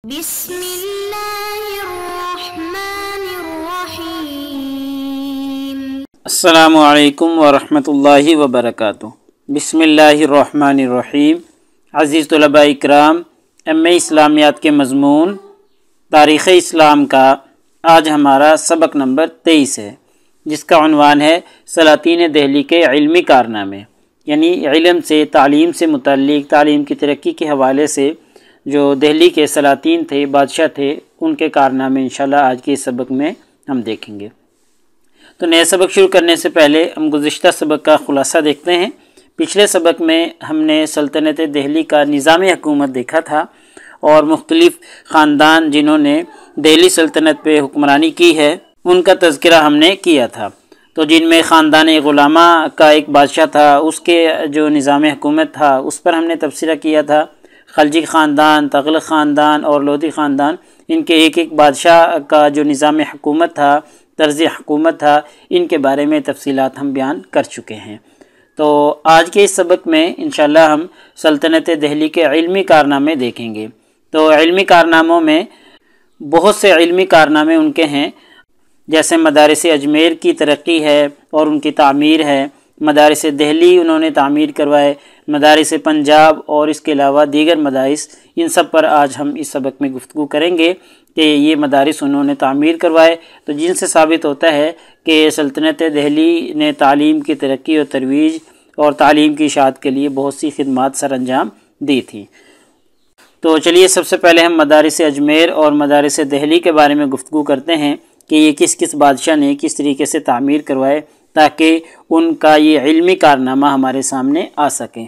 بسم اللہ الرحمن الرحیم۔ السلام علیکم ورحمۃ اللہ وبرکاتہ۔ بسم اللہ الرحمن الرحیم۔ عزیز طلباء اکرام، ایم اے اسلامیات کے مضمون تاریخ اسلام کا آج ہمارا سبق نمبر 23 ہے، جس کا عنوان ہے سلاطین دہلی کے علمی کارنامے، یعنی علم سے، تعلیم سے متعلق، تعلیم کی ترقی کے حوالے سے جو دہلی کے سلاطین تھے، بادشاہ تھے، ان کے کارنامے انشاءاللہ آج کے اس سبق میں ہم دیکھیں گے۔ تو نئے سبق شروع کرنے سے پہلے ہم گزشتہ سبق کا خلاصہ دیکھتے ہیں۔ پچھلے سبق میں ہم نے سلطنت دہلی کا نظام حکومت دیکھا تھا اور مختلف خاندان جنہوں نے دہلی سلطنت پہ حکمرانی کی ہے ان کا تذکرہ ہم نے کیا تھا۔ تو جن میں خاندان غلامہ کا ایک بادشاہ تھا، اس کے جو نظام حکومت تھا اس پر ہم نے تبصرہ کیا تھا۔ خلجی خاندان، تغلق خاندان اور لودھی خاندان، ان کے ایک ایک بادشاہ کا جو نظام حکومت تھا، طرز حکومت تھا، ان کے بارے میں تفصیلات ہم بیان کر چکے ہیں۔ تو آج کے اس سبق میں انشاءاللہ ہم سلطنت دہلی کے علمی کارنامے دیکھیں گے۔ تو علمی کارناموں میں بہت سے علمی کارنامے ان کے ہیں، جیسے مدارس اجمیر کی ترقی ہے اور ان کی تعمیر ہے، مدارس دہلی انہوں نے تعمیر کروائے، مدارس پنجاب اور اس کے علاوہ دیگر مدارس، ان سب پر آج ہم اس سبق میں گفتگو کریں گے کہ یہ مدارس انہوں نے تعمیر کروائے، تو جن سے ثابت ہوتا ہے کہ سلطنت دہلی نے تعلیم کی ترقی اور ترویج اور تعلیم کی اشاعت کے لیے بہت سی خدمات سر انجام دی تھی۔ تو چلیے سب سے پہلے ہم مدارس اجمیر اور مدارس دہلی کے بارے میں گفتگو کرتے ہیں کہ یہ کس کس بادشاہ نے کس طریقے سے تعمیر کروائے تاکہ ان کا یہ علمی کارنامہ ہمارے سامنے آ سکے۔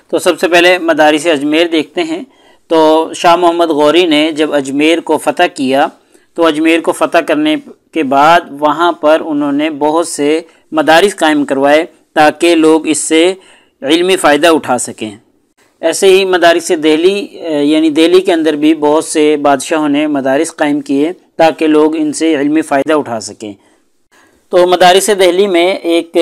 تو سب سے پہلے مدارس اجمیر دیکھتے ہیں۔ تو شاہ محمد غوری نے جب اجمیر کو فتح کیا تو اجمیر کو فتح کرنے کے بعد وہاں پر انہوں نے بہت سے مدارس قائم کروائے تاکہ لوگ اس سے علمی فائدہ اٹھا سکیں۔ ایسے ہی مدارس دہلی یعنی دہلی کے اندر بھی بہت سے بادشاہوں نے مدارس قائم کیے تاکہ لوگ ان سے علمی فائدہ اٹھا سکیں۔ تو مدارس دہلی میں ایک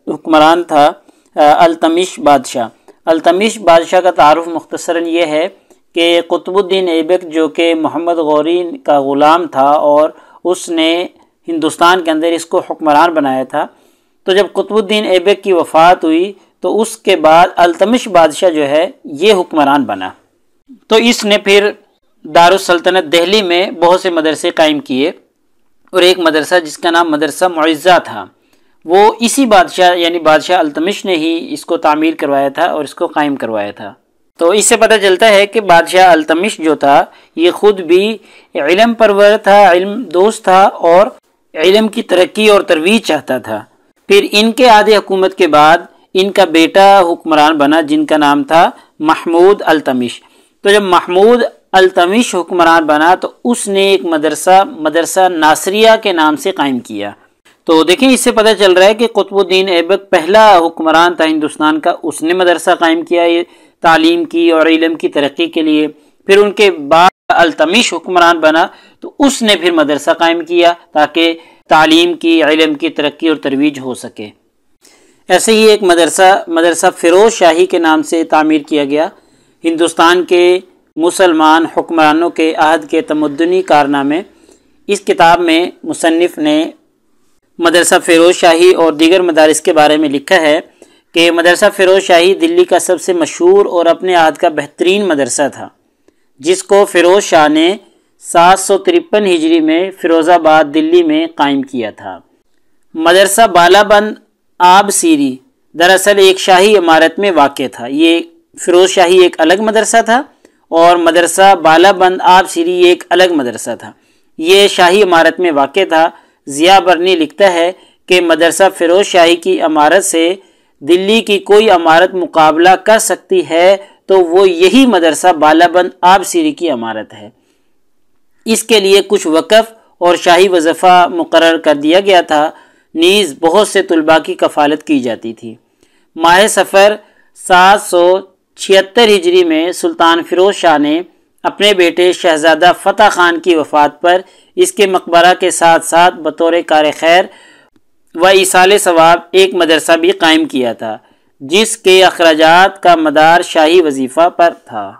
حکمران تھا التمش بادشاہ۔ التمش بادشاہ کا تعارف مختصراً یہ ہے کہ قطب الدین ایبک جو کہ محمد غوری کا غلام تھا اور اس نے ہندوستان کے اندر اس کو حکمران بنایا تھا، تو جب قطب الدین ایبک کی وفات ہوئی تو اس کے بعد التمش بادشاہ جو ہے یہ حکمران بنا۔ تو اس نے پھر دارالسلطنت دہلی میں بہت سے مدرسے قائم کیے اور ایک مدرسہ جس کا نام مدرسہ معزہ تھا، وہ اسی بادشاہ یعنی بادشاہ التمش نے ہی اس کو تعمیر کروایا تھا اور اس کو قائم کروایا تھا۔ تو اس سے پتہ چلتا ہے کہ بادشاہ التمش جو تھا یہ خود بھی علم پرور تھا، علم دوست تھا اور علم کی ترقی اور ترویج چاہتا تھا۔ پھر ان کے عہد حکومت کے بعد ان کا بیٹا حکمران بنا جن کا نام تھا محمود التمش۔ تو جب محمود التمش حکمران بنا تو اس نے ایک مدرسہ ناصریہ کے نام سے قائم کیا۔ تو دیکھیں اس سے پتہ چل رہا ہے کہ قطب الدین ایبک پہلا حکمران تھا ہندوستان کا، اس نے مدرسہ قائم کیا یہ تعلیم کی اور علم کی ترقی کے لیے۔ پھر ان کے بعد التمش حکمران بنا تو اس نے پھر مدرسہ قائم کیا تاکہ تعلیم کی، علم کی ترقی اور ترویج ہو سکے۔ ایسے ہی ایک مدرسہ فیروز شاہی کے نام سے تعمیر کیا گیا۔ ہندوستان کے مسلمان حکمرانوں کے عہد کے تمدنی کارنامے، اس کتاب میں مصنف نے مدرسہ فیروز شاہی اور دیگر مدارس کے بارے میں لکھا ہے کہ مدرسہ فیروز شاہی دلی کا سب سے مشہور اور اپنے عہد کا بہترین مدرسہ تھا، جس کو فیروز شاہ نے 753 ہجری میں فیروز آباد دلی میں قائم کیا تھا۔ مدرسہ بالا بند آب سیری دراصل ایک شاہی عمارت میں واقع تھا۔ یہ فیروز شاہی ایک الگ مدرسہ تھا اور مدرسہ بالا بند آب سیری ایک الگ مدرسہ تھا، یہ شاہی عمارت میں واقع تھا۔ ضیاء برنی لکھتا ہے کہ مدرسہ فیروز شاہی کی عمارت سے دلی کی کوئی عمارت مقابلہ کر سکتی ہے تو وہ یہی مدرسہ بالا بند آب سیری کی عمارت ہے۔ اس کے لیے کچھ وقف اور شاہی وظیفہ مقرر کر دیا گیا تھا، نیز بہت سے طلباء کی کفالت کی جاتی تھی۔ ماہ صفر 776 ہجری میں سلطان فیروز شاہ نے اپنے بیٹے شہزادہ فتح خان کی وفات پر اس کے مقبرہ کے ساتھ ساتھ بطور کار خیر و ایصال ثواب ایک مدرسہ بھی قائم کیا تھا، جس کے اخراجات کا مدار شاہی وظیفہ پر تھا۔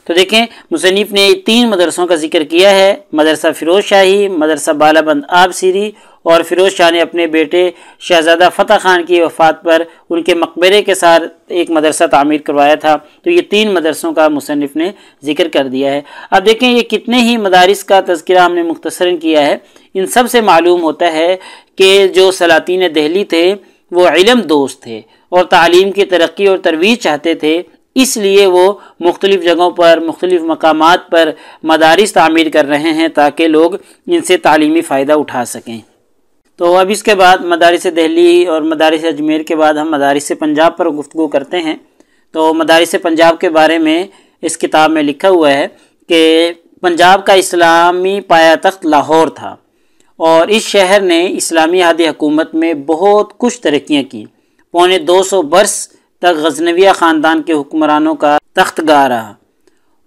تو دیکھیں مصنف نے 3 مدرسوں کا ذکر کیا ہے، مدرسہ فیروز شاہی، مدرسہ بالابند آب سیری، اور فیروز شاہ نے اپنے بیٹے شہزادہ فتح خان کی وفات پر ان کے مقبرے کے ساتھ ایک مدرسہ تعمیر کروایا تھا۔ تو یہ 3 مدرسوں کا مصنف نے ذکر کر دیا ہے۔ اب دیکھیں یہ کتنے ہی مدارس کا تذکرہ ہم نے مختصراً کیا ہے، ان سب سے معلوم ہوتا ہے کہ جو سلاطین دہلی تھے وہ علم دوست تھے اور تعلیم کی ترقی اور ترویج چاہتے تھے، اس لیے وہ مختلف جگہوں پر مختلف مقامات پر مدارس تعمیر کر رہے ہیں تاکہ لوگ ان سے تعلیمی فائدہ اٹھا سکیں۔ تو اب اس کے بعد مدارس دہلی اور مدارس اجمیر کے بعد ہم مدارس پنجاب پر گفتگو کرتے ہیں۔ تو مدارس پنجاب کے بارے میں اس کتاب میں لکھا ہوا ہے کہ پنجاب کا اسلامی پایہ تخت لاہور تھا اور اس شہر نے اسلامی عہد حکومت میں بہت کچھ ترقیاں کی۔ 250 برس تک غزنویہ خاندان کے حکمرانوں کا تخت گاہ رہا،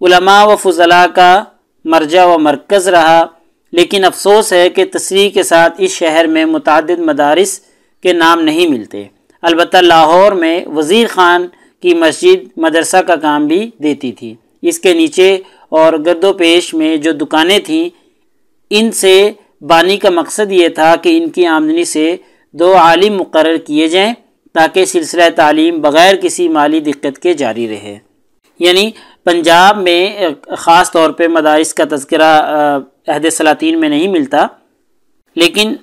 علماء و فضلاء کا مرجع و مرکز رہا، لیکن افسوس ہے کہ تصریح کے ساتھ اس شہر میں متعدد مدارس کے نام نہیں ملتے۔ البتہ لاہور میں وزیر خان کی مسجد مدرسہ کا کام بھی دیتی تھی۔ اس کے نیچے اور گرد و پیش میں جو دکانیں تھیں، ان سے بانی کا مقصد یہ تھا کہ ان کی آمدنی سے 2 عالم مقرر کیے جائیں تاکہ سلسلہ تعلیم بغیر کسی مالی دقت کے جاری رہے۔ یعنی پنجاب میں خاص طور پہ مدارس کا تذکرہ عہد سلاطین میں نہیں ملتا، لیکن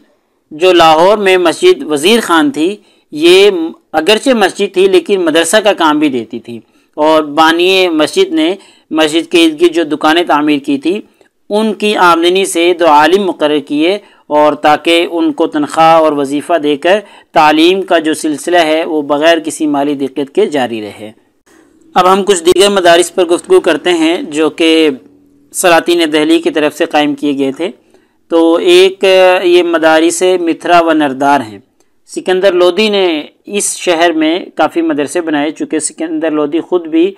جو لاہور میں مسجد وزیر خان تھی، یہ اگرچہ مسجد تھی لیکن مدرسہ کا کام بھی دیتی تھی، اور بانی مسجد نے مسجد کے ارد گرد جو دکانیں تعمیر کی تھی ان کی آمدنی سے 2 عالم مقرر کیے، اور تاکہ ان کو تنخواہ اور وظیفہ دے کر تعلیم کا جو سلسلہ ہے وہ بغیر کسی مالی دقت کے جاری رہے۔ اب ہم کچھ دیگر مدارس پر گفتگو کرتے ہیں جو کہ سلاطین دہلی کی طرف سے قائم کیے گئے تھے۔ تو ایک یہ مدارس متھرا و نردار ہیں۔ سکندر لودھی نے اس شہر میں کافی مدرسے بنائے، چونکہ سکندر لودھی خود بھی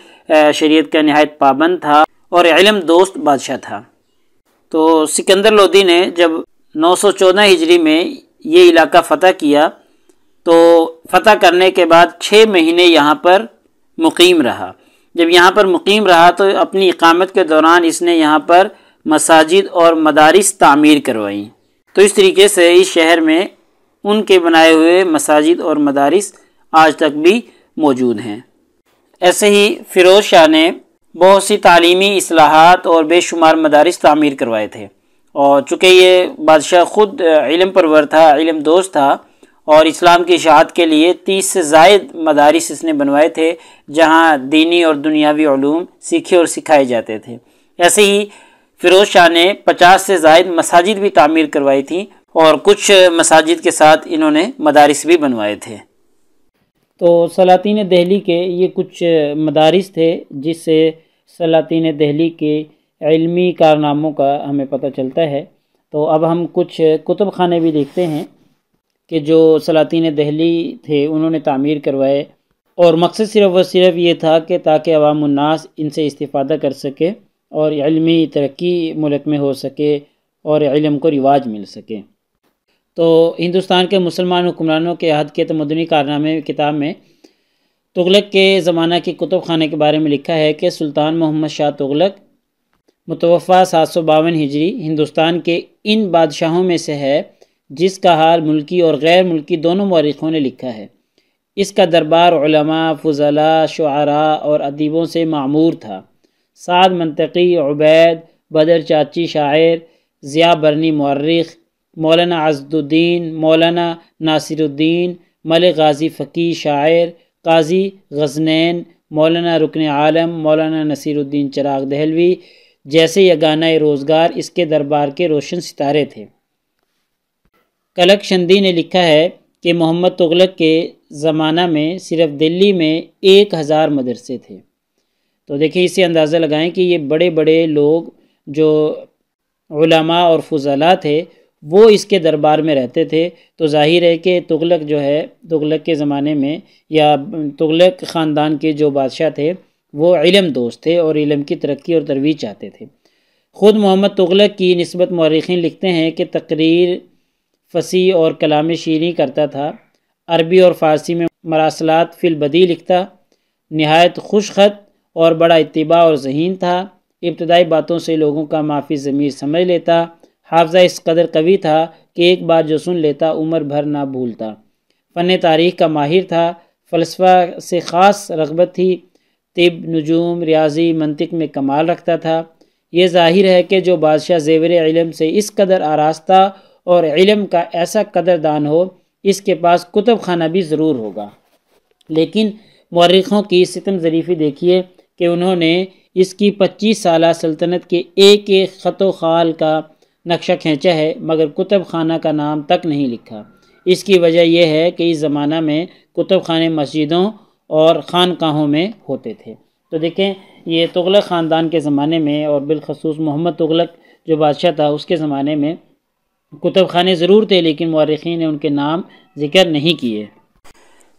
شریعت کا نہایت پابند تھا اور علم دوست بادشاہ تھا۔ تو سکندر لودھی نے جب 914 ہجری میں یہ علاقہ فتح کیا تو فتح کرنے کے بعد 6 مہینے یہاں پر مقیم رہا۔ جب یہاں پر مقیم رہا تو اپنی اقامت کے دوران اس نے یہاں پر مساجد اور مدارس تعمیر کروائیں۔ تو اس طریقے سے اس شہر میں ان کے بنائے ہوئے مساجد اور مدارس آج تک بھی موجود ہیں۔ ایسے ہی فیروز شاہ نے بہت سی تعلیمی اصلاحات اور بے شمار مدارس تعمیر کروائے تھے، اور چونکہ یہ بادشاہ خود علم پرور تھا، علم دوست تھا، اور اسلام کی اشاعت کے لیے 30 سے زائد مدارس اس نے بنوائے تھے جہاں دینی اور دنیاوی علوم سیکھے اور سکھائے جاتے تھے۔ ایسے ہی فیروز شاہ نے 50 سے زائد مساجد بھی تعمیر کروائی تھیں، اور کچھ مساجد کے ساتھ انہوں نے مدارس بھی بنوائے تھے۔ تو سلاطین دہلی کے یہ کچھ مدارس تھے جس سے سلاطین دہلی کے علمی کارناموں کا ہمیں پتہ چلتا ہے۔ تو اب ہم کچھ کتب خانے بھی دیکھتے ہیں کہ جو سلاطین دہلی تھے انہوں نے تعمیر کروائے، اور مقصد صرف و صرف یہ تھا کہ تاکہ عوام الناس ان سے استفادہ کر سکے اور علمی ترقی ملک میں ہو سکے اور علم کو رواج مل سکے۔ تو ہندوستان کے مسلمان حکمرانوں کے عہد کے تمدنی کارنامے کتاب میں تغلق کے زمانہ کے کتب خانے کے بارے میں لکھا ہے کہ سلطان محمد شاہ تغلق متوفہ 752 ہجری ہندوستان کے ان بادشاہوں میں سے ہے جس کا حال ملکی اور غیر ملکی دونوں مورخوں نے لکھا ہے۔ اس کا دربار علماء، فضلاء، شعراء اور ادیبوں سے معمور تھا۔ سعد منطقی، عبید، بدر چاچی شاعر، ضیاء برنی مورخ، مولانا عضد الدین، مولانا ناصر الدین، ملک غازی فقیہ شاعر، قاضی غزنین، مولانا رکن عالم، مولانا نصیر الدین چراغ دہلوی جیسے یگانہ روزگار اس کے دربار کے روشن ستارے تھے۔ کلک شندی نے لکھا ہے کہ محمد تغلق کے زمانہ میں صرف دلی میں 1000 مدرسے تھے۔ تو دیکھیں اس سے اندازہ لگائیں کہ یہ بڑے بڑے لوگ جو علماء اور فضلاء تھے وہ اس کے دربار میں رہتے تھے۔ تو ظاہر ہے کہ تغلق جو ہے، تغلق کے زمانے میں یا تغلق خاندان کے جو بادشاہ تھے وہ علم دوست تھے اور علم کی ترقی اور ترویج چاہتے تھے۔ خود محمد تغلق کی نسبت مورخین لکھتے ہیں کہ تقریر فصیح اور کلام شیریں کرتا تھا، عربی اور فارسی میں مراسلات فی البدیع لکھتا، نہایت خوش خط اور بڑا اتباع اور ذہین تھا، ابتدائی باتوں سے لوگوں کا معافی ضمیر سمجھ لیتا، حافظہ اس قدر قوی تھا کہ ایک بار جو سن لیتا عمر بھر نہ بھولتا، فن تاریخ کا ماہر تھا، فلسفہ سے خاص رغبت تھی، طب، نجوم، ریاضی، منطق میں کمال رکھتا تھا۔ یہ ظاہر ہے کہ جو بادشاہ زیور علم سے اس قدر آراستہ اور علم کا ایسا قدردان ہو، اس کے پاس کتب خانہ بھی ضرور ہوگا۔ لیکن مورخوں کی ستم ظریفی دیکھیے کہ انہوں نے اس کی 25 سالہ سلطنت کے ایک ایک خط و خال کا نقشہ کھینچا ہے، مگر کتب خانہ کا نام تک نہیں لکھا۔ اس کی وجہ یہ ہے کہ اس زمانہ میں کتب خانے مسجدوں اور خانقاہوں میں ہوتے تھے۔ تو دیکھیں یہ تغلق خاندان کے زمانے میں، اور بالخصوص محمد تغلق جو بادشاہ تھا اس کے زمانے میں کتب خانے ضرور تھے، لیکن مورخین نے ان کے نام ذکر نہیں کیے۔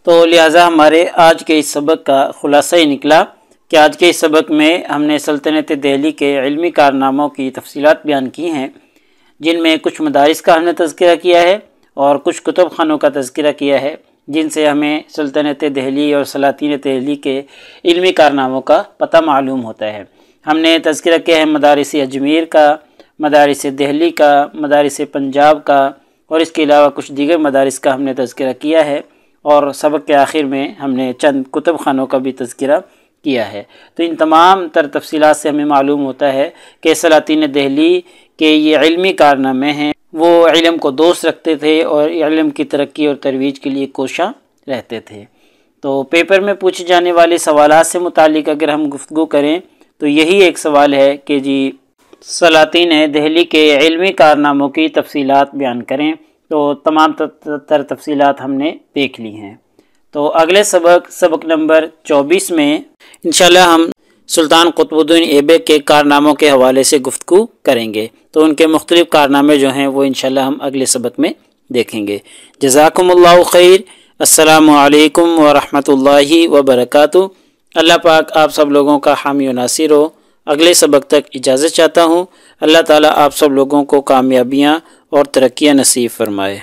تو لہٰذا ہمارے آج کے اس سبق کا خلاصہ ہی نکلا کہ آج کے اس سبق میں ہم نے سلطنت دہلی کے علمی کارناموں کی تفصیلات بیان کی ہیں، جن میں کچھ مدارس کا ہم نے تذکرہ کیا ہے اور کچھ کتب خانوں کا تذکرہ کیا ہے، جن سے ہمیں سلطنت دہلی اور سلاطین دہلی کے علمی کارناموں کا پتہ معلوم ہوتا ہے۔ ہم نے تذکرہ کیا ہے مدارس اجمیر کا، مدارس دہلی کا، مدارس پنجاب کا، اور اس کے علاوہ کچھ دیگر مدارس کا ہم نے تذکرہ کیا ہے، اور سبق کے آخر میں ہم نے چند کتب خانوں کا بھی تذکرہ کیا ہے۔ تو ان تمام تر تفصیلات سے ہمیں معلوم ہوتا ہے کہ سلاطین دہلی کے یہ علمی کارنامے ہیں، وہ علم کو دوست رکھتے تھے اور علم کی ترقی اور ترویج کے لیے کوشاں رہتے تھے۔ تو پیپر میں پوچھے جانے والے سوالات سے متعلق اگر ہم گفتگو کریں تو یہی ایک سوال ہے کہ جی سلاطین دہلی کے علمی کارناموں کی تفصیلات بیان کریں، تو تمام تر تفصیلات ہم نے دیکھ لی ہیں۔ تو اگلے سبق نمبر 24 میں انشاءاللہ ہم سلطان قطب الدین ایبک کے کارناموں کے حوالے سے گفتگو کریں گے، تو ان کے مختلف کارنامے جو ہیں وہ انشاءاللہ ہم اگلے سبق میں دیکھیں گے۔ جزاکم اللہ خیر۔ السلام علیکم ورحمۃ اللہ وبرکاتہ۔ اللہ پاک آپ سب لوگوں کا حامی و ناصر ہو۔ اگلے سبق تک اجازت چاہتا ہوں۔ اللہ تعالیٰ آپ سب لوگوں کو کامیابیاں اور ترقیاں نصیب فرمائے۔